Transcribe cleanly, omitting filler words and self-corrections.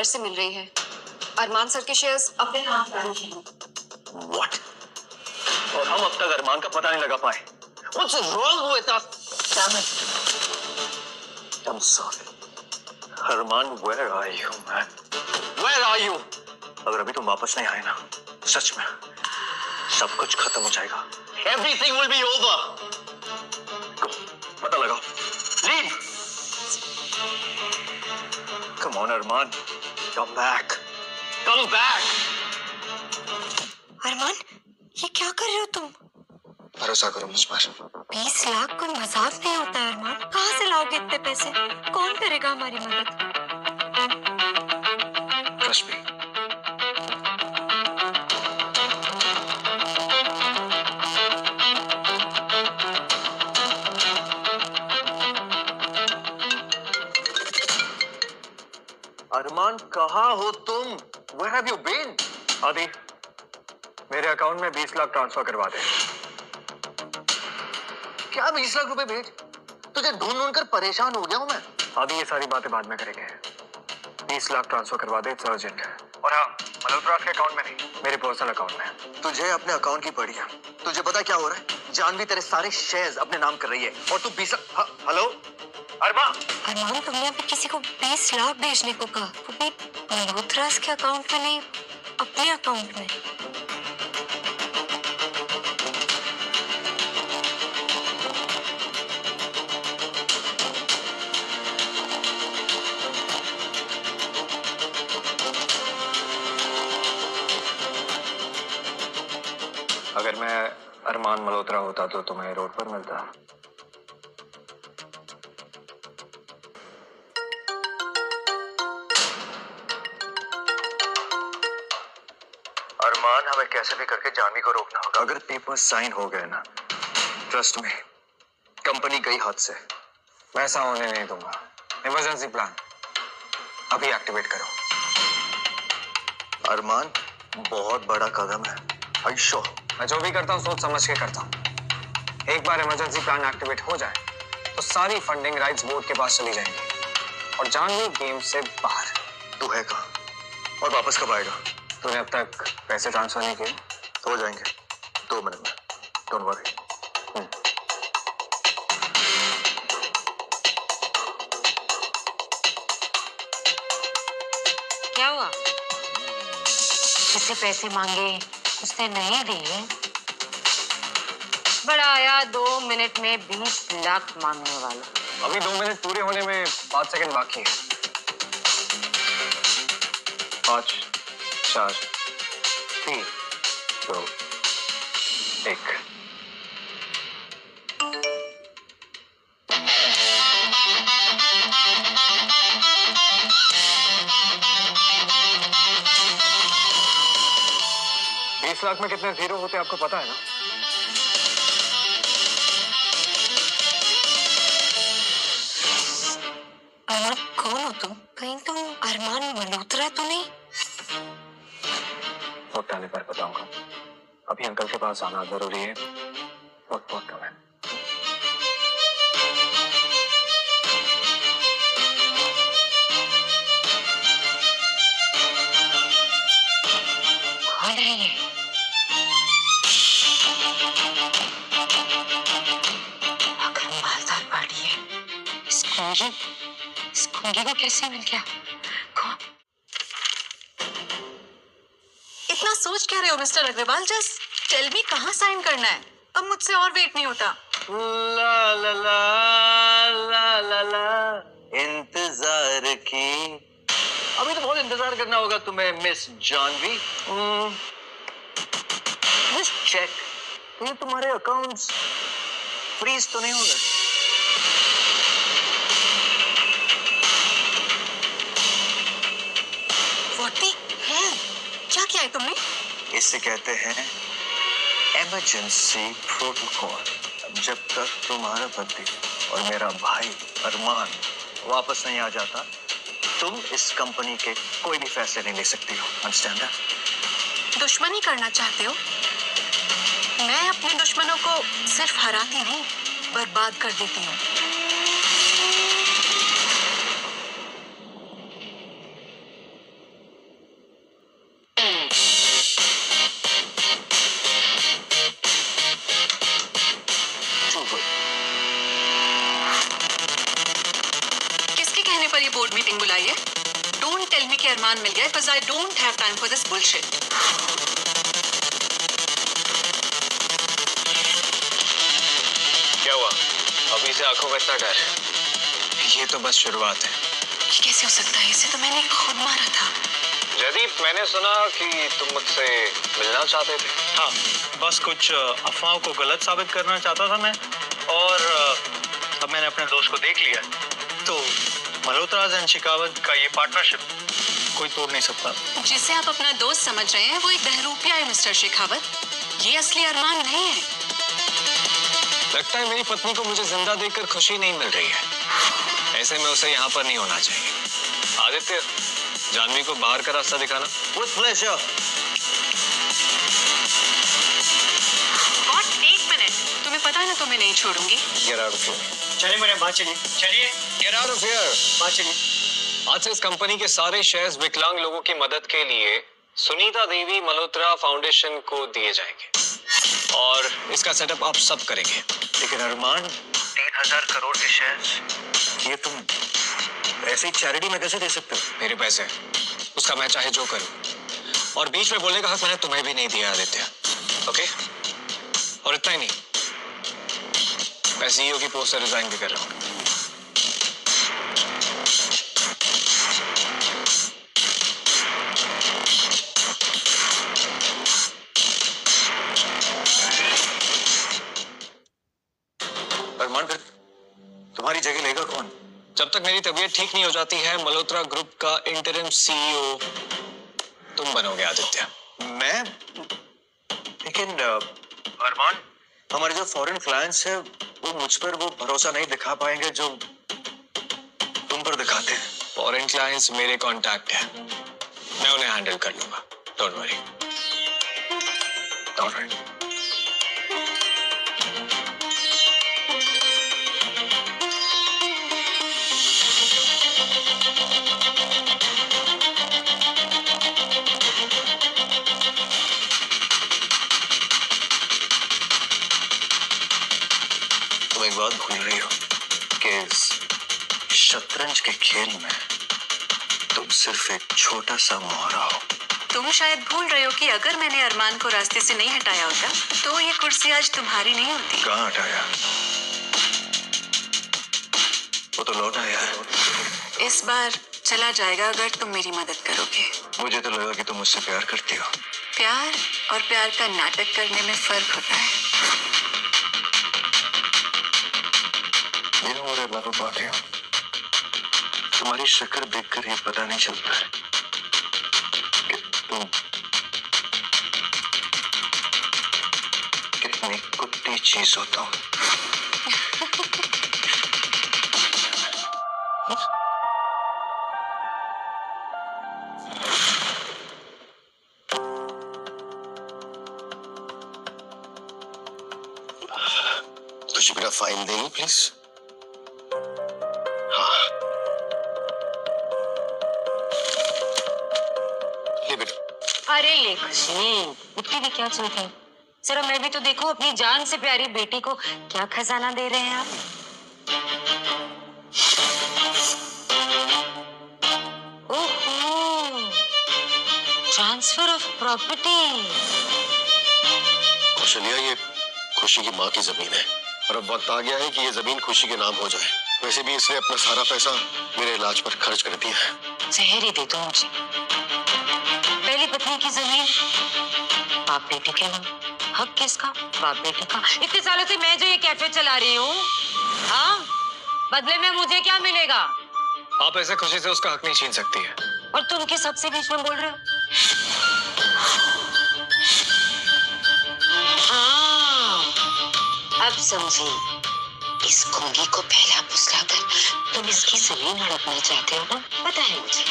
Lawyer से मिल रही है। अरमान सर के शेयर्स अपने नाम पर हैं। What? और हम अब तक अरमान का पता नहीं लगा पाए। What's wrong with us? Damn it. I'm sorry. Armaan, where are you, man? Where are you? अगर अभी तुम वापस नहीं आए ना, सच में सब कुछ खत्म हो जाएगा। Everything will be over. Go, पता लगाओ। Leave. Come on, Arman. Come back. Come back. अरमान, ये क्या कर रहे हो तुम? भरोसा करो मुझ पर। 20 लाख कोई मजाक नहीं होता है अरमान। कहाँ से लाओगे इतने पैसे? कौन करेगा हमारी मदद? Trust me. अरमान, कहाँ हो तुम? Where have you been? आदि, मेरे अकाउंट में 20 लाख ट्रांसफर करवा दे। क्या 20 लाख रुपए भेज? तुझे ढूंढ ढूंढ कर परेशान हो गया हूं मैं। आदि, ये सारी बातें बाद में करेंगे। 20 लाख ट्रांसफर करवा दे, इट्स अर्जेंट। और हाँ, मल्होत्रा के अकाउंट में नहीं, मेरे पर्सनल अकाउंट में। तुझे अपने अकाउंट की पड़ी है। तुझे पता क्या हो रहा है? जानवी तेरे सारे शेयर्स अपने नाम कर रही है और तू 20 लाख। हेलो अरमान, तुमने अभी किसी को 20 लाख भेजने को कहा, वो भी मल्होत्रा के अकाउंट में नहीं, अपने अकाउंट में। अगर मैं अरमान मल्होत्रा होता तो तुम्हें रोड पर मिलता। अरमान, हमें कैसे भी करके जानवी को रोकना होगा। अगर पेपर साइन हो गए ना, ट्रस्ट में कंपनी गई हाथ से। मैं ऐसा होने नहीं दूंगा। इमरजेंसी प्लान अभी एक्टिवेट करो। अरमान, बहुत बड़ा कदम है। आयुष्यो, मैं जो भी करता हूँ सोच समझ के करता हूँ। एक बार इमरजेंसी प्लान एक्टिवेट हो जाए तो सारी फंडिंग राइट्स बोर्ड के पास चली जाएंगी और जानवी गेम से बाहर। तू है कहाँ और वापस कब आएगा? तूने अब तक पैसे ट्रांसफर नहीं किए? हो जाएंगे 2 मिनट में, डोंट वरी। क्या हुआ? किससे पैसे मांगे, उसने नहीं दिए। बड़ा आया 2 मिनट में 20 लाख मांगने वाला। अभी 2 मिनट पूरे होने में 5 सेकंड बाकी है। 5, 4, 3, 2, 1। $20 लाख में कितने जीरो होते आपको पता है ना? अरमान, कौन हो तुम? कहीं तुम अरमान मल्होत्रा तो नहीं? वक्त आने पर बताऊंगा। अभी अंकल के पास आना जरूरी है। वक्त बहुत कम है। कौन है ये? मालदार पार्टी है। इस कुंगी को कैसे मिल गया? कौन? इतना सोच क्या रहे हो mister Agarwal? Just tell me कहाँ साइन करना है। अब मुझसे और वेट नहीं होता। ला ला ला ला ला ला, इंतजार की। अभी तो बहुत इंतजार करना होगा तुम्हें मिस जानवी। जस्ट चेक, कहीं तुम्हारे अकाउंट्स फ्रीज तो नहीं हो गए? What the hell? क्या किया है तुमने? इसे कहते हैं इमरजेंसी प्रोटोकॉल। जब तक तुम्हारा पति और मेरा भाई अरमान वापस नहीं आ जाता, तुम इस कंपनी के कोई भी फैसले नहीं ले सकती हो। Understand that? दुश्मनी करना चाहते हो? मैं अपने दुश्मनों को सिर्फ हराती नहीं, बर्बाद कर देती हूँ। कि अरमान मिल गया, because I don't have time for this bullshit. क्या हुआ? अभी से आंखों में इतना डर? ये तो बस शुरुआत है। ये कैसे हो सकता है? इसे तो मैंने खुद मारा था। जयदीप, मैंने सुना कि तुम मुझसे मिलना चाहते थे। हाँ, बस कुछ अफवाहों को गलत साबित करना चाहता था मैं, और अब मैंने अपने दोस्त को देख लिया, तो मल्होत्रा एंड शेखावत का ये पार्टनरशिप कोई तोड़ नहीं सकता। जिसे आप अपना दोस्त समझ रहे हैं वो एक बहरूपिया है मिस्टर शेखावत। ये असली अरमान नहीं है। लगता है मेरी पत्नी को मुझे जिंदा देखकर खुशी नहीं मिल रही है। ऐसे में उसे यहाँ पर नहीं होना चाहिए। आदित्य, जानवी को बाहर का रास्ता दिखाना। With pleasure. What? एक मिनट, तुम्हें पता है ना तुम्हें नहीं छोड़ूंगी। Get out of here. चलिए मेरे बात चलिए, चलिए Get out of here. बात चलिए। आज से इस कंपनी के सारे शेयर्स विकलांग लोगों की मदद के लिए सुनीता देवी मल्होत्रा फाउंडेशन को दिए जाएंगे, और इसका सेटअप आप सब करेंगे। लेकिन अरमान, 3000 करोड़ के शेयर्स, ये तुम ऐसे ही चैरिटी में कैसे दे सकते हो? मेरे पैसे, उसका मैं चाहे जो करूं, और बीच में बोलने का हक मैंने तुम्हें भी नहीं दिया आदित्य, ओके? और इतना ही नहीं, मैं सीईओ की पोस्ट से रिजाइन भी कर रहा हूं। अरमान, फिर तुम्हारी जगह लेगा कौन? जब तक मेरी तबीयत ठीक नहीं हो जाती है, मल्होत्रा ग्रुप का इंटरिम सीईओ तुम बनोगे आदित्य। मैं? लेकिन अरमान, हमारे जो फॉरेन क्लाइंट्स हैं वो मुझ पर वो भरोसा नहीं दिखा पाएंगे जो तुम पर दिखाते हैं। फॉरेन क्लाइंट्स मेरे कांटेक्ट है, मैं उन्हें हैंडल कर लूंगा, डोंट वरी। ऑलराइट। तुम एक बात भूल रही हो कि इस शतरंज के खेल में तुम सिर्फ एक छोटा सा मोहरा हो। तुम शायद भूल रहे हो कि अगर मैंने अरमान को रास्ते से नहीं हटाया होता तो ये कुर्सी आज तुम्हारी नहीं होती। कहाँ हटाया? वो तो लौट आया है। इस बार चला जाएगा अगर तुम मेरी मदद करोगे। मुझे तो लगा कि तुम मुझसे प्यार करती हो। प्यार और प्यार का नाटक करने में फर्क होता है। You know what I love about you? तुम्हारी शक्ल देखकर ये पता नहीं चलता है कि तुम कितनी कुत्ती चीज हो तुम। तुझे मेरा फाइल देंगे प्लीज? हाँ, ले बेटा। अरे ये खुशी, इतनी भी क्या चिंता? जरा मैं भी तो देखो, अपनी जान से प्यारी बेटी को क्या खजाना दे रहे हैं आप। ओहो, ट्रांसफर ऑफ प्रॉपर्टी। कौशल्या, ये खुशी की माँ की जमीन है और अब वक्त आ गया है कि ये जमीन खुशी के नाम हो जाए। वैसे भी इसने अपना सारा पैसा मेरे इलाज पर खर्च कर दिया है। जहर ही दे दो मुझे। पहली पत्नी की जमीन बाप बेटे के नाम, हक किसका? बाप बेटे का। इतने सालों से मैं जो ये कैफे चला रही हूँ, हाँ, बदले में मुझे क्या मिलेगा? आप ऐसे खुशी से उसका हक नहीं छीन सकती है। और तुम के सबसे बीच में बोल रहे हो? हाँ, अब समझी। इस खूंगी को पहला फुसलाकर तुम इसकी जमीन हड़पना चाहते हो ना? पता है मुझे।